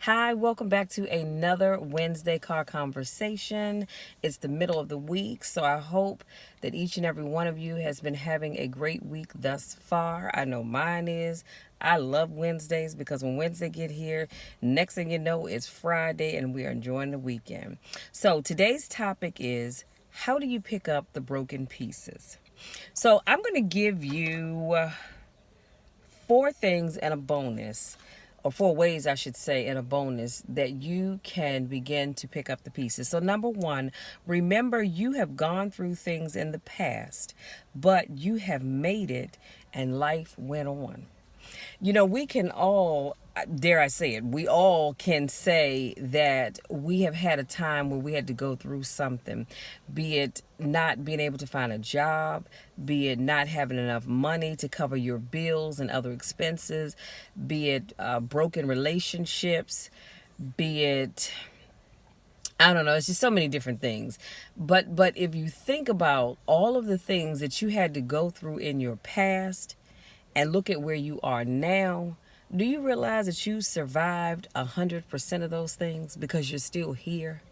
Hi, welcome back to another Wednesday car conversation. It's the middle of the week, so I hope that each and every one of you has been having a great week thus far. I know mine is. I love Wednesdays because when Wednesday get here, next thing you know, it's Friday and we are enjoying the weekend. So today's topic is, how do you pick up the broken pieces? So I'm going to give you four things and a bonus, or four ways, I should say, and a bonus that you can begin to pick up the pieces. So, number one, remember you have gone through things in the past, but you have made it and life went on. We can all, dare I say it, we all can say that we have had a time where we had to go through something, be it not being able to find a job, be it not having enough money to cover your bills and other expenses, be it broken relationships, be it, I don't know, it's just so many different things. But if you think about all of the things that you had to go through in your past and look at where you are now, do you realize that you survived 100% of those things because you're still here?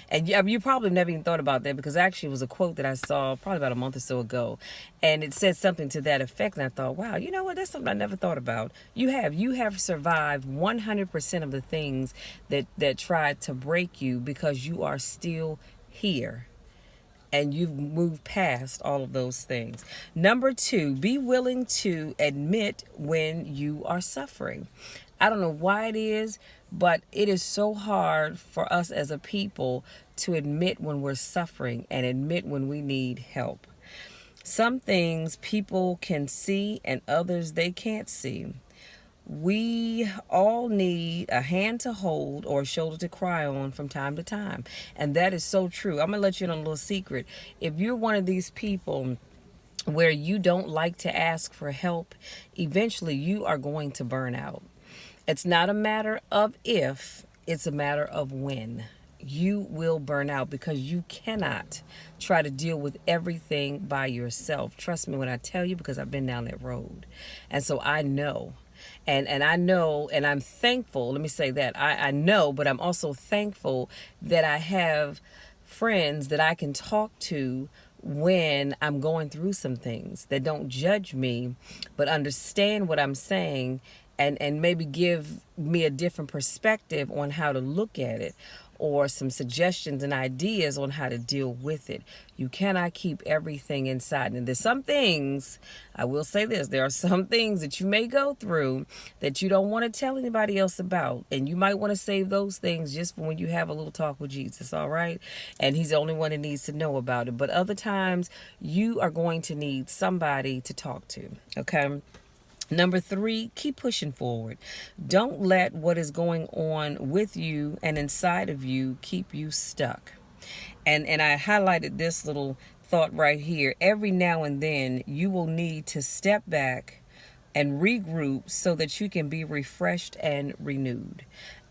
And you probably never even thought about that, because actually it was a quote that I saw probably about a month or so ago, and it said something to that effect, and I thought, wow, you know what, that's something I never thought about. You have survived 100% of the things that tried to break you, because you are still here and you've moved past all of those things. Number two, be willing to admit when you are suffering. I don't know why it is, but it is so hard for us as a people to admit when we're suffering and admit when we need help. Some things people can see and others they can't see. We all need a hand to hold or a shoulder to cry on from time to time. And that is so true. I'm going to let you in on a little secret. If you're one of these people where you don't like to ask for help, eventually you are going to burn out. It's not a matter of if, it's a matter of when. You will burn out because you cannot try to deal with everything by yourself. Trust me when I tell you, because I've been down that road. And so I know. And I know, and I'm thankful. Let me say that. I know, but I'm also thankful that I have friends that I can talk to when I'm going through some things, that don't judge me, but understand what I'm saying, and maybe give me a different perspective on how to look at it, or some suggestions and ideas on how to deal with it. You cannot keep everything inside. And there's some things, I will say this, there are some things that you may go through that you don't want to tell anybody else about. And you might want to save those things just for when you have a little talk with Jesus, all right? And he's the only one that needs to know about it. But other times, you are going to need somebody to talk to, okay? Number three, keep pushing forward. Don't let what is going on with you and inside of you keep you stuck. And I highlighted this little thought right here. Every now and then, you will need to step back and regroup so that you can be refreshed and renewed.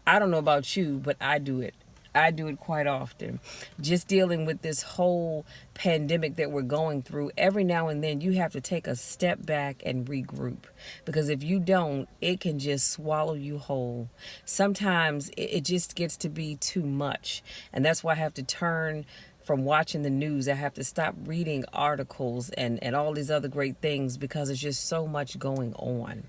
I don't know about you, but I do it. I do it quite often. Just dealing with this whole pandemic that we're going through, every now and then you have to take a step back and regroup. Because if you don't, it can just swallow you whole. Sometimes it just gets to be too much. And that's why I have to turn from watching the news. I have to stop reading articles and all these other great things, because there's just so much going on.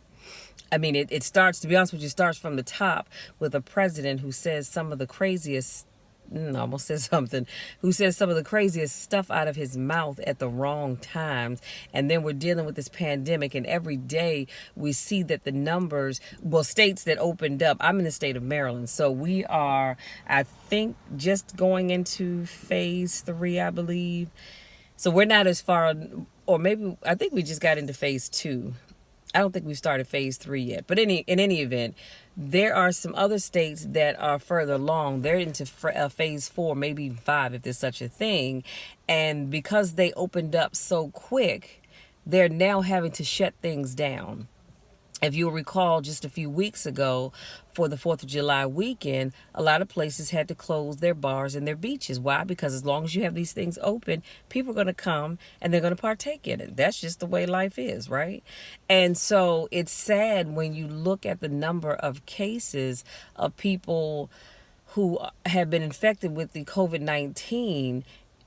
I mean, it starts, to be honest with you, starts from the top with a president who says some of the craziest, almost says something, who says some of the craziest stuff out of his mouth at the wrong times. And then we're dealing with this pandemic, and every day we see that the numbers, well, states that opened up, I'm in the state of Maryland, so we are, I think, just going into phase 3, I believe. So we're not as far, or maybe, I think we just got into phase 2. I don't think we've started phase 3 yet. But in any event, there are some other states that are further along. They're into phase 4, maybe 5, if there's such a thing. And because they opened up so quick, they're now having to shut things down. If you'll recall, just a few weeks ago for the 4th of July weekend, a lot of places had to close their bars and their beaches. Why? Because as long as you have these things open, people are going to come and they're going to partake in it. That's just the way life is, right? And so it's sad when you look at the number of cases of people who have been infected with the COVID-19,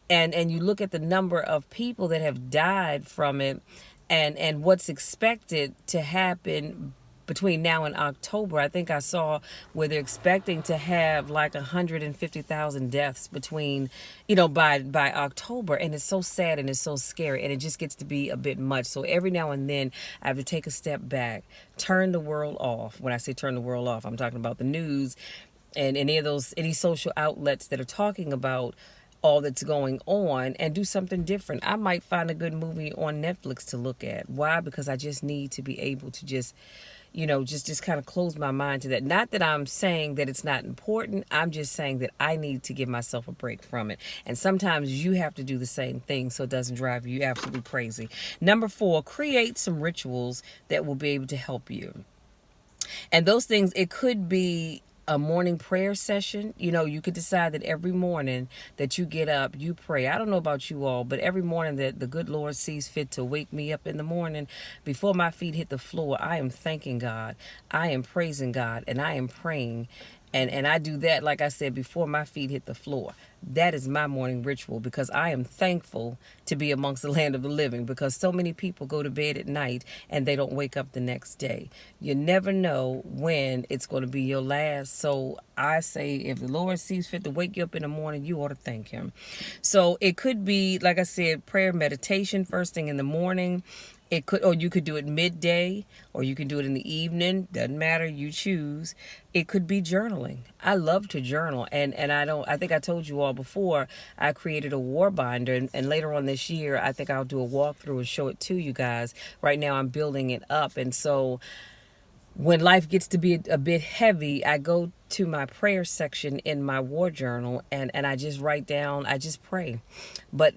and you look at the number of people that have died from it, and what's expected to happen between now and October. I think I saw where they're expecting to have like 150,000 deaths between, by October. And it's so sad and it's so scary, and it just gets to be a bit much. So every now and then I have to take a step back, turn the world off. When I say turn the world off, I'm talking about the news and any social outlets that are talking about all that's going on, and do something different. I might find a good movie on Netflix to look at. Why? Because I just need to be able to just kind of close my mind to that. Not that I'm saying that it's not important. I'm just saying that I need to give myself a break from it. And sometimes you have to do the same thing so it doesn't drive you absolutely crazy. Number 4, create some rituals that will be able to help you. And those things, it could be a morning prayer session. You could decide that every morning that you get up, you pray. I don't know about you all, but every morning that the good Lord sees fit to wake me up in the morning, before my feet hit the floor, I am thanking God, I am praising God, and I am praying. And I do that, like I said, before my feet hit the floor. That is my morning ritual, because I am thankful to be amongst the land of the living, because so many people go to bed at night and they don't wake up the next day. You never know when it's going to be your last. So I say, if the Lord sees fit to wake you up in the morning, you ought to thank him. So it could be, like I said, prayer, meditation first thing in the morning. It could, or you could do it midday, or you can do it in the evening. Doesn't matter, you choose. It could be journaling. I love to journal, and I think I told you all before, I created a war binder, and later on this year, I think I'll do a walkthrough and show it to you guys. Right now, I'm building it up, and so when life gets to be a bit heavy, I go to my prayer section in my war journal, and I just write down, I just pray. But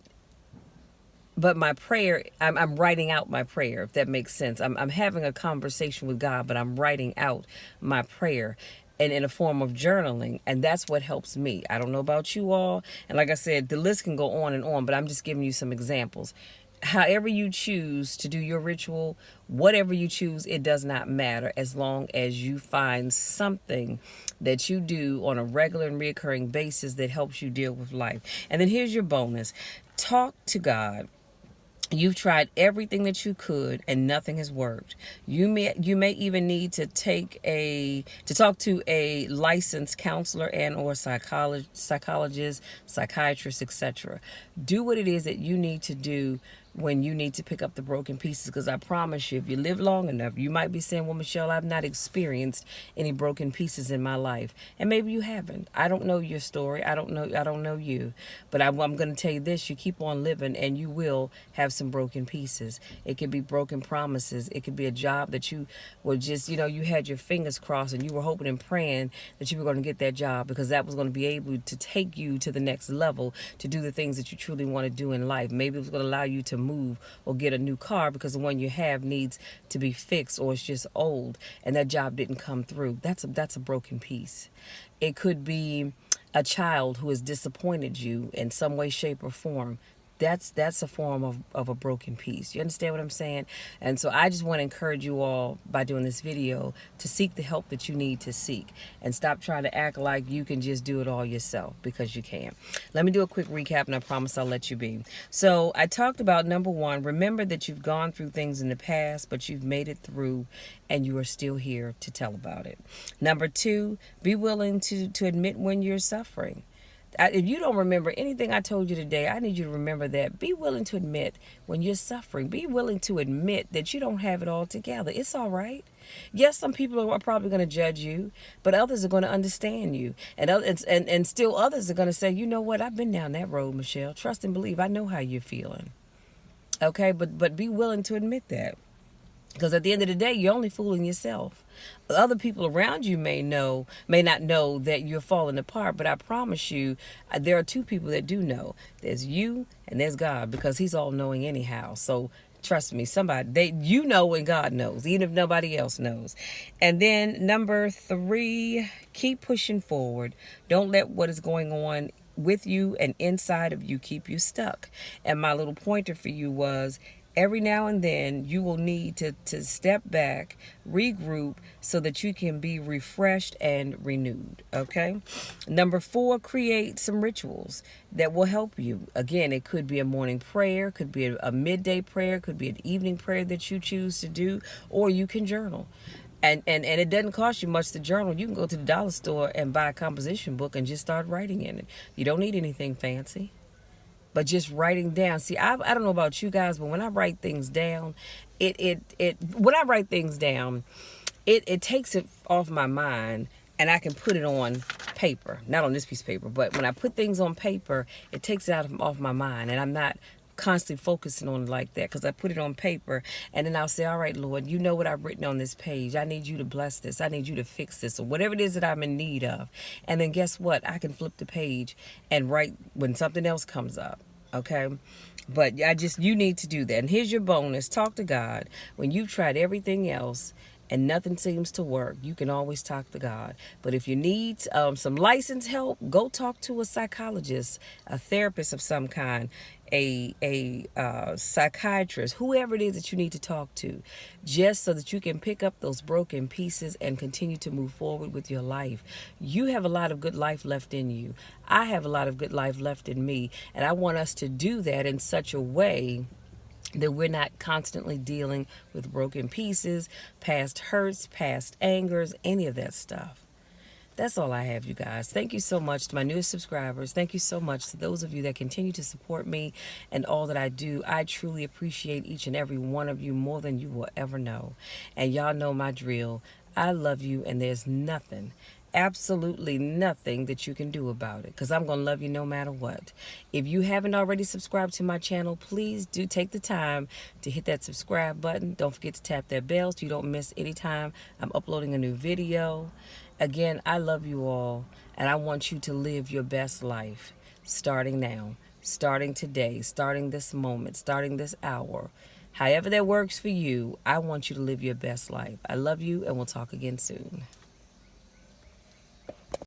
my prayer, I'm writing out my prayer, if that makes sense. I'm having a conversation with God, but I'm writing out my prayer and in a form of journaling. And that's what helps me. I don't know about you all. And like I said, the list can go on and on, but I'm just giving you some examples. However you choose to do your ritual, whatever you choose, it does not matter, as long as you find something that you do on a regular and reoccurring basis that helps you deal with life. And then here's your bonus. Talk to God. You've tried everything that you could and nothing has worked. You may even need to talk to a licensed counselor and or psychologist, psychiatrist, etc. Do what it is that you need to do when you need to pick up the broken pieces, because I promise you, if you live long enough, you might be saying, well, Michelle, I've not experienced any broken pieces in my life. And maybe you haven't. I don't know your story. I don't know you. But I'm going to tell you this, you keep on living and you will have some broken pieces. It could be broken promises. It could be a job that you were just, you had your fingers crossed and you were hoping and praying that you were going to get that job, because that was going to be able to take you to the next level, to do the things that you truly want to do in life. Maybe it was going to allow you to move or get a new car because the one you have needs to be fixed, or it's just old and that job didn't come through. That's a broken piece. It could be a child who has disappointed you in some way, shape, or form. That's a form of a broken piece. You understand what I'm saying? And so I just want to encourage you all, by doing this video, to seek the help that you need to seek, and stop trying to act like you can just do it all yourself, because you can't. Let me do a quick recap, and I promise I'll let you be. So I talked about number 1, remember that you've gone through things in the past, but you've made it through and you are still here to tell about it. Number 2, be willing to admit when you're suffering. If you don't remember anything I told you today, I need you to remember that. Be willing to admit when you're suffering. Be willing to admit that you don't have it all together. It's all right. Yes, some people are probably going to judge you, but others are going to understand you. And still others are going to say, you know what, I've been down that road, Michelle. Trust and believe. I know how you're feeling. Okay, but be willing to admit that. Because at the end of the day, you're only fooling yourself. Other people around you may not know that you're falling apart, but I promise you, there are 2 people that do know. There's you and there's God, because he's all knowing anyhow. So Trust me, somebody, and God knows, even if nobody else knows. And then number 3, keep pushing forward. Don't let what is going on with you and inside of you keep you stuck. And my little pointer for you was, every now and then you will need to step back, regroup, so that you can be refreshed and renewed. Okay. Number 4, create some rituals that will help you. Again, it could be a morning prayer, could be a midday prayer, could be an evening prayer that you choose to do, or you can journal. And it doesn't cost you much to journal. You can go to the dollar store and buy a composition book and just start writing in it. You don't need anything fancy, but just writing down. See, I don't know about you guys, but when I write things down, when I write things down, it takes it off my mind, and I can put it on paper. Not on this piece of paper, but when I put things on paper, it takes it off my mind, and I'm not constantly focusing on it like that, because I put it on paper, and then I'll say, all right, Lord, you know what I've written on this page. I need you to bless this. I need you to fix this, or whatever it is that I'm in need of. And then guess what? I can flip the page and write when something else comes up. Okay. But you need to do that. And here's your bonus. Talk to God. When you've tried everything else and nothing seems to work, you can always talk to God. But if you need some licensed help, go talk to a psychologist, a therapist of some kind, a psychiatrist, whoever it is that you need to talk to, just so that you can pick up those broken pieces and continue to move forward with your life. You have a lot of good life left in you. I have a lot of good life left in me, and I want us to do that in such a way that we're not constantly dealing with broken pieces, past hurts, past angers, any of that stuff. That's all I have, you guys. Thank you so much to my newest subscribers. Thank you so much to those of you that continue to support me and all that I do. I truly appreciate each and every one of you more than you will ever know. And y'all know my drill. I love you, and there's nothing, absolutely nothing that you can do about it, because I'm going to love you no matter what. If you haven't already subscribed to my channel, please do take the time to hit that subscribe button. Don't forget to tap that bell so you don't miss any time I'm uploading a new video. Again, I love you all, and I want you to live your best life starting now, starting today, starting this moment, starting this hour. However that works for you, I want you to live your best life. I love you, and we'll talk again soon.